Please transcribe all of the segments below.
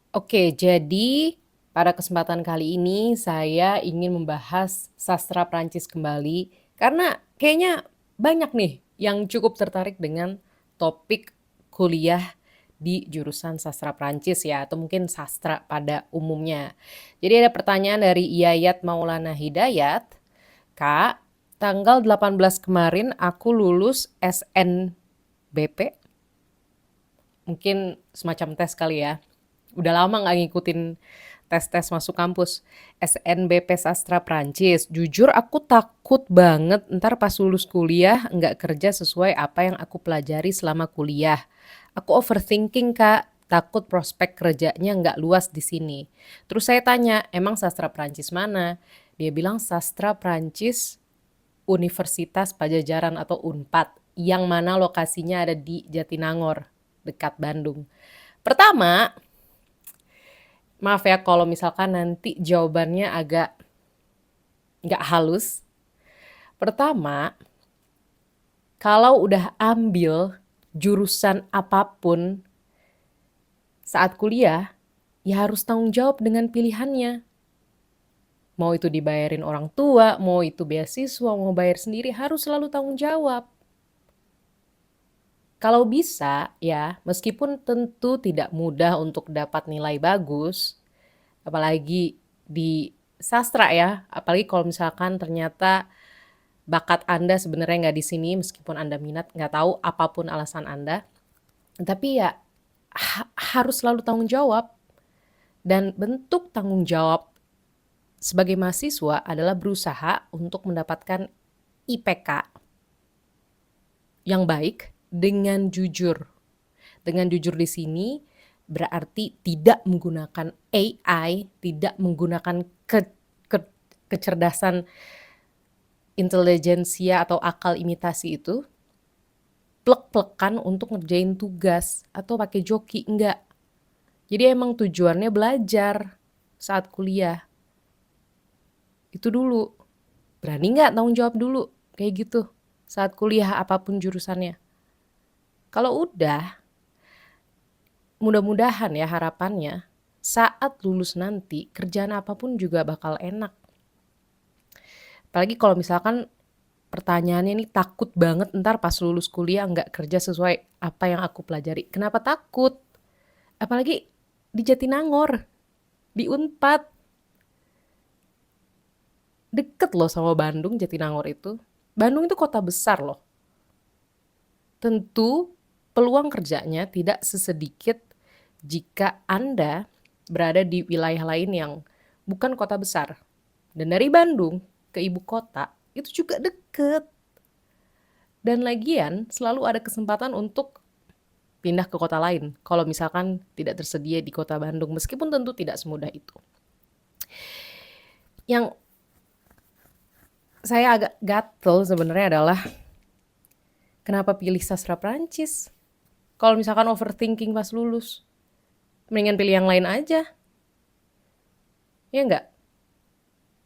Oke, jadi pada kesempatan kali ini saya ingin membahas sastra Prancis kembali karena kayaknya banyak nih yang cukup tertarik dengan topik kuliah di jurusan sastra Prancis ya atau mungkin sastra pada umumnya. Jadi ada pertanyaan dari Iyayat Maulana Hidayat, Kak, tanggal 18 kemarin aku lulus SNBP, mungkin semacam tes kali ya. Udah lama nggak ngikutin tes-tes masuk kampus. SNBP Sastra Prancis. Jujur aku takut banget ntar pas lulus kuliah nggak kerja sesuai apa yang aku pelajari selama kuliah. Aku overthinking kak, takut prospek kerjanya nggak luas di sini. Terus saya tanya, emang sastra Prancis mana? Dia bilang sastra Prancis Universitas Pajajaran atau Unpad, yang mana lokasinya ada di Jatinangor, dekat Bandung. Pertama, maaf ya kalau misalkan nanti jawabannya agak nggak halus. Pertama, kalau udah ambil jurusan apapun saat kuliah, ya harus tanggung jawab dengan pilihannya. Mau itu dibayarin orang tua, mau itu beasiswa, mau bayar sendiri, harus selalu tanggung jawab. Kalau bisa ya, meskipun tentu tidak mudah untuk dapat nilai bagus, apalagi di sastra ya, apalagi kalau misalkan ternyata bakat Anda sebenarnya nggak di sini meskipun Anda minat, nggak tahu apapun alasan Anda, tapi ya harus selalu tanggung jawab. Dan bentuk tanggung jawab sebagai mahasiswa adalah berusaha untuk mendapatkan IPK yang baik dengan jujur. Dengan jujur di sini berarti tidak menggunakan AI, tidak menggunakan kecerdasan intelijensia atau akal imitasi itu plek-plekan untuk ngerjain tugas atau pakai joki, enggak. Jadi emang tujuannya belajar saat kuliah. Itu dulu. Berani nggak tanggung jawab dulu kayak gitu saat kuliah apapun jurusannya. Kalau udah, mudah-mudahan ya harapannya saat lulus nanti kerjaan apapun juga bakal enak. Apalagi kalau misalkan pertanyaannya nih takut banget ntar pas lulus kuliah nggak kerja sesuai apa yang aku pelajari. Kenapa takut? Apalagi di Jatinangor, di Unpad. Deket loh sama Bandung, Jatinangor itu. Bandung itu kota besar loh. Tentu peluang kerjanya tidak sesedikit jika Anda berada di wilayah lain yang bukan kota besar. Dan dari Bandung ke ibu kota itu juga deket. Dan lagian selalu ada kesempatan untuk pindah ke kota lain kalau misalkan tidak tersedia di kota Bandung, meskipun tentu tidak semudah itu. Yang saya agak gatel sebenarnya adalah kenapa pilih sastra Prancis? Kalau misalkan overthinking pas lulus, mendingan pilih yang lain aja. Ya enggak?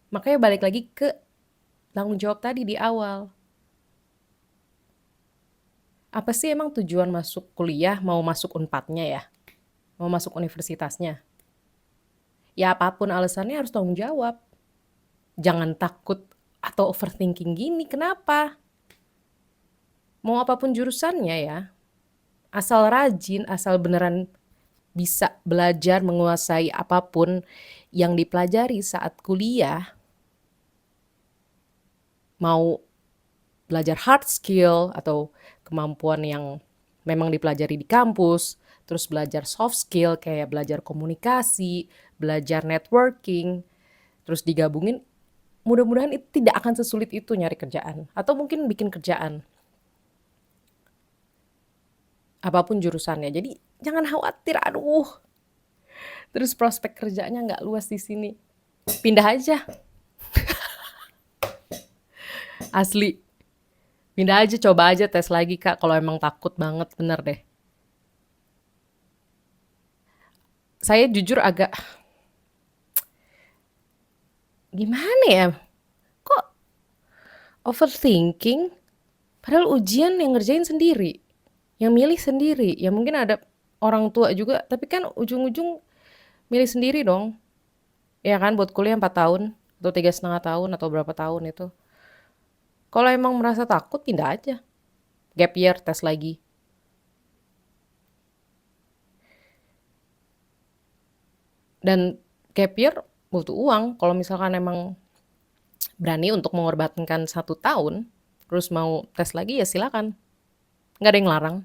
Makanya balik lagi ke tanggung jawab tadi di awal. Apa sih emang tujuan masuk kuliah, mau masuk Unpadnya ya? Mau masuk universitasnya? Ya apapun alasannya harus tanggung jawab. Jangan takut atau overthinking gini, kenapa? Mau apapun jurusannya ya, asal rajin, asal beneran bisa belajar menguasai apapun yang dipelajari saat kuliah, mau belajar hard skill atau kemampuan yang memang dipelajari di kampus, terus belajar soft skill kayak belajar komunikasi, belajar networking, terus digabungin, mudah-mudahan itu tidak akan sesulit itu nyari kerjaan atau mungkin bikin kerjaan apapun jurusannya. Jadi jangan khawatir, aduh. Terus prospek kerjanya nggak luas di sini. Pindah aja, asli. Pindah aja, coba aja tes lagi kak. Kalau emang takut banget, bener deh. Saya jujur agak gimana ya? Kok overthinking? Padahal ujian yang ngerjain sendiri, yang milih sendiri. Ya mungkin ada orang tua juga, tapi kan ujung-ujung milih sendiri dong, ya kan, buat kuliah 4 tahun, atau 3,5 tahun, atau berapa tahun itu. Kalau emang merasa takut, pindah aja, gap year, tes lagi. Dan gap year butuh uang, kalau misalkan emang berani untuk mengorbankan 1 tahun, terus mau tes lagi ya silakan, nggak ada yang larang.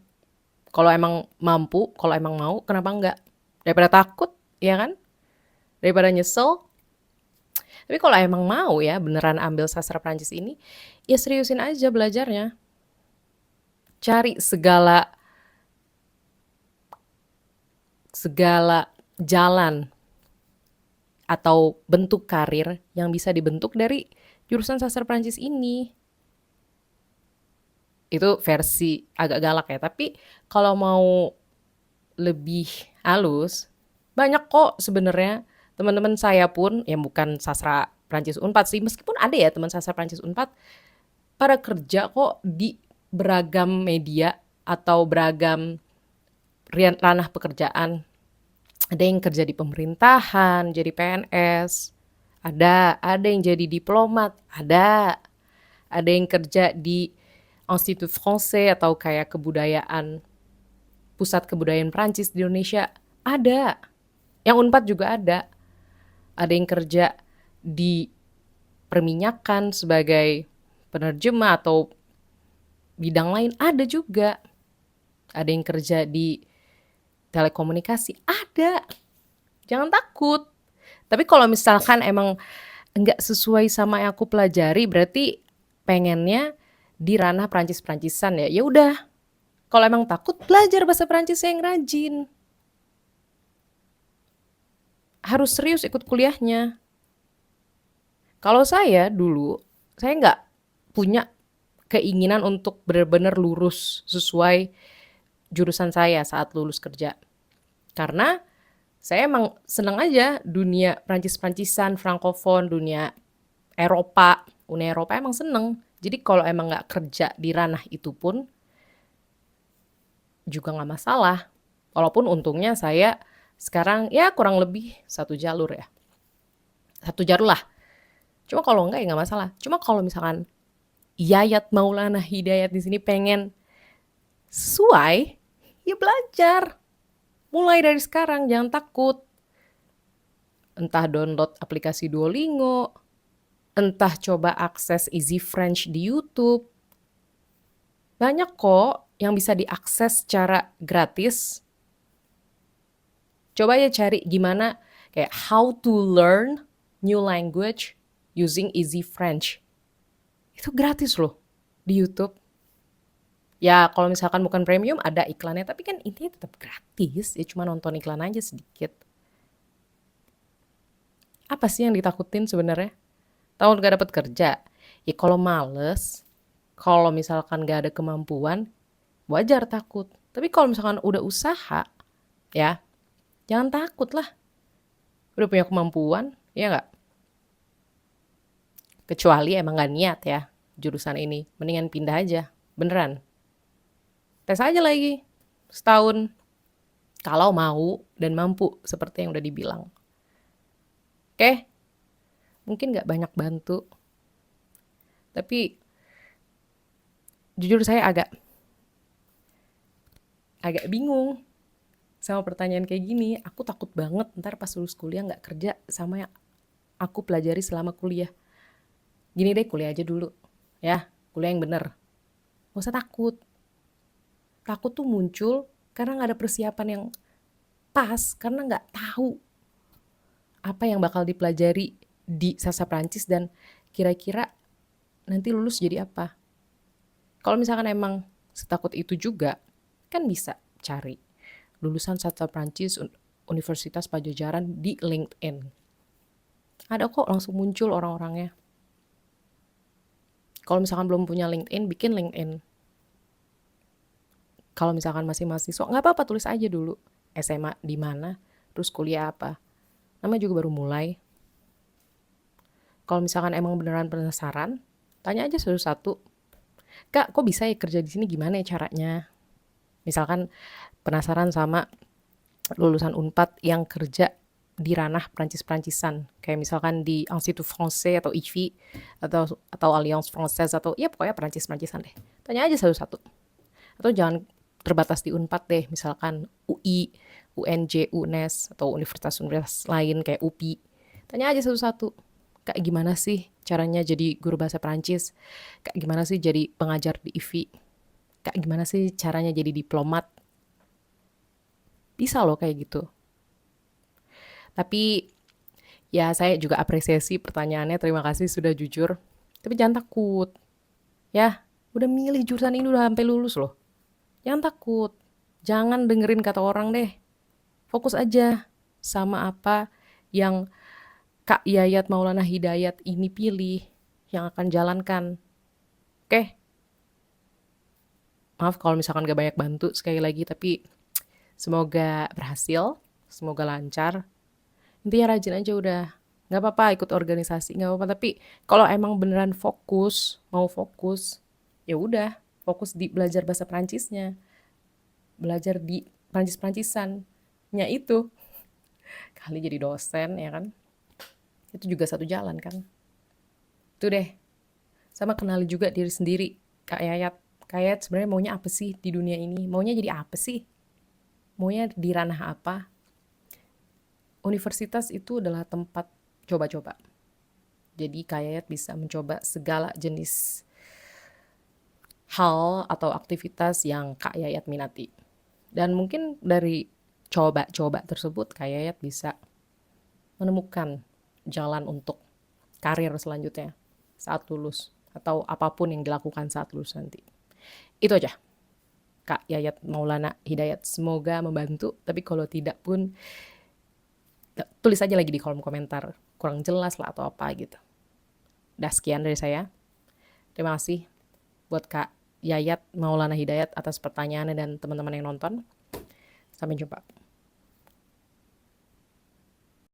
Kalau emang mampu, kalau emang mau, kenapa enggak? Daripada takut, ya kan? Daripada nyesel. Tapi kalau emang mau ya beneran ambil sastra Prancis ini, ya seriusin aja belajarnya. Cari segala segala jalan atau bentuk karir yang bisa dibentuk dari jurusan sastra Prancis ini. Itu versi agak galak ya, tapi kalau mau lebih halus, banyak kok sebenarnya teman-teman saya pun yang bukan sastra Prancis Unpad sih, meskipun ada ya teman sastra Prancis Unpad, pada kerja kok di beragam media atau beragam ranah pekerjaan. Ada yang kerja di pemerintahan, jadi PNS, ada yang jadi diplomat, ada yang kerja di Institut Français atau kayak kebudayaan, pusat kebudayaan Prancis di Indonesia, ada. Yang Unpad juga ada yang kerja di perminyakan sebagai penerjemah atau bidang lain, ada juga. Ada yang kerja di telekomunikasi, ada. Jangan takut. Tapi kalau misalkan emang nggak sesuai sama yang aku pelajari, berarti pengennya di ranah Prancis-Prancisan ya. Ya udah. Kalau emang takut, belajar bahasa Prancis yang rajin. Harus serius ikut kuliahnya. Kalau saya dulu, saya nggak punya keinginan untuk benar-benar lurus sesuai jurusan saya saat lulus kerja. Karena saya emang seneng aja dunia Prancis-Prancisan, Frankofon, dunia Eropa, Uni Eropa emang seneng. Jadi kalau emang nggak kerja di ranah itu pun juga nggak masalah. Walaupun untungnya saya sekarang ya kurang lebih satu jalur ya. Satu jalur lah. Cuma kalau enggak ya nggak masalah. Cuma kalau misalkan Yayat Maulana Hidayat di sini pengen sesuai, ya belajar. Mulai dari sekarang, jangan takut. Entah download aplikasi Duolingo, entah coba akses Easy French di YouTube. Banyak kok yang bisa diakses secara gratis. Coba ya cari gimana kayak how to learn new language using Easy French. Itu gratis loh di YouTube. Ya kalau misalkan bukan premium ada iklannya, tapi kan intinya tetap gratis. Ya cuma nonton iklan aja sedikit. Apa sih yang ditakutin sebenarnya? Tahu gak dapat kerja? Ya kalau males, kalau misalkan gak ada kemampuan, wajar takut. Tapi kalau misalkan udah usaha, ya jangan takut lah. Udah punya kemampuan, ya nggak? Kecuali emang gak niat ya jurusan ini. Mendingan pindah aja, beneran. Tes aja lagi, setahun. Kalau mau dan mampu, seperti yang udah dibilang. Oke, mungkin gak banyak bantu. Tapi jujur saya agak bingung sama pertanyaan kayak gini. Aku takut banget ntar pas lulus kuliah gak kerja sama yang aku pelajari selama kuliah. Gini deh, kuliah aja dulu. Ya, kuliah yang bener. Gak usah takut. Takut tuh muncul karena gak ada persiapan yang pas. Karena gak tahu apa yang bakal dipelajari di sastra Prancis dan kira-kira nanti lulus jadi apa. Kalau misalkan emang setakut itu juga, kan bisa cari lulusan sastra Prancis Universitas Pajajaran di LinkedIn. Ada kok langsung muncul orang-orangnya. Kalau misalkan belum punya LinkedIn, bikin LinkedIn. Kalau misalkan masih mahasiswa, nggak apa-apa, tulis aja dulu. SMA di mana, terus kuliah apa. Namanya juga baru mulai. Kalau misalkan emang beneran penasaran, tanya aja satu-satu. Kak, kok bisa ya kerja di sini, gimana ya caranya? Misalkan penasaran sama lulusan Unpad yang kerja di ranah Prancis-Prancisan, kayak misalkan di Institut Français atau IFI atau Alliance Française atau ya pokoknya Prancis-Prancisan deh. Tanya aja satu-satu. Atau jangan terbatas di Unpad deh, misalkan UI, UNJ, UNES atau universitas-universitas lain kayak UPI. Tanya aja satu-satu. Kayak gimana sih caranya jadi guru bahasa Prancis? Kayak gimana sih jadi pengajar di IFI? Kayak gimana sih caranya jadi diplomat? Bisa loh kayak gitu. Tapi ya saya juga apresiasi pertanyaannya, terima kasih sudah jujur. Tapi jangan takut. Ya, udah milih jurusan ini udah sampai lulus loh. Jangan takut. Jangan dengerin kata orang deh. Fokus aja sama apa yang Kak Yayat Maulana Hidayat ini pilih, yang akan jalankan. Oke? Maaf kalau misalkan gak banyak bantu sekali lagi, tapi semoga berhasil, semoga lancar. Intinya rajin aja udah. Gak apa-apa ikut organisasi, gak apa-apa. Tapi kalau emang beneran fokus, mau fokus, ya udah, fokus di belajar bahasa Prancisnya, belajar di Prancis-Prancisannya itu. Kali jadi dosen ya kan, itu juga satu jalan kan. Itu deh, sama kenali juga diri sendiri, Kak Yayat. Kak Yayat sebenarnya maunya apa sih di dunia ini? Maunya jadi apa sih? Maunya di ranah apa? Universitas itu adalah tempat coba-coba. Jadi Kak Yayat bisa mencoba segala jenis hal atau aktivitas yang Kak Yayat minati. Dan mungkin dari coba-coba tersebut Kak Yayat bisa menemukan jalan untuk karir selanjutnya saat lulus atau apapun yang dilakukan saat lulus nanti. Itu aja Kak Yayat Maulana Hidayat, semoga membantu. Tapi kalau tidak pun tulis aja lagi di kolom komentar, kurang jelas lah atau apa gitu. Udah sekian dari saya. Terima kasih buat Kak Yayat Maulana Hidayat atas pertanyaannya dan teman-teman yang nonton. Sampai jumpa.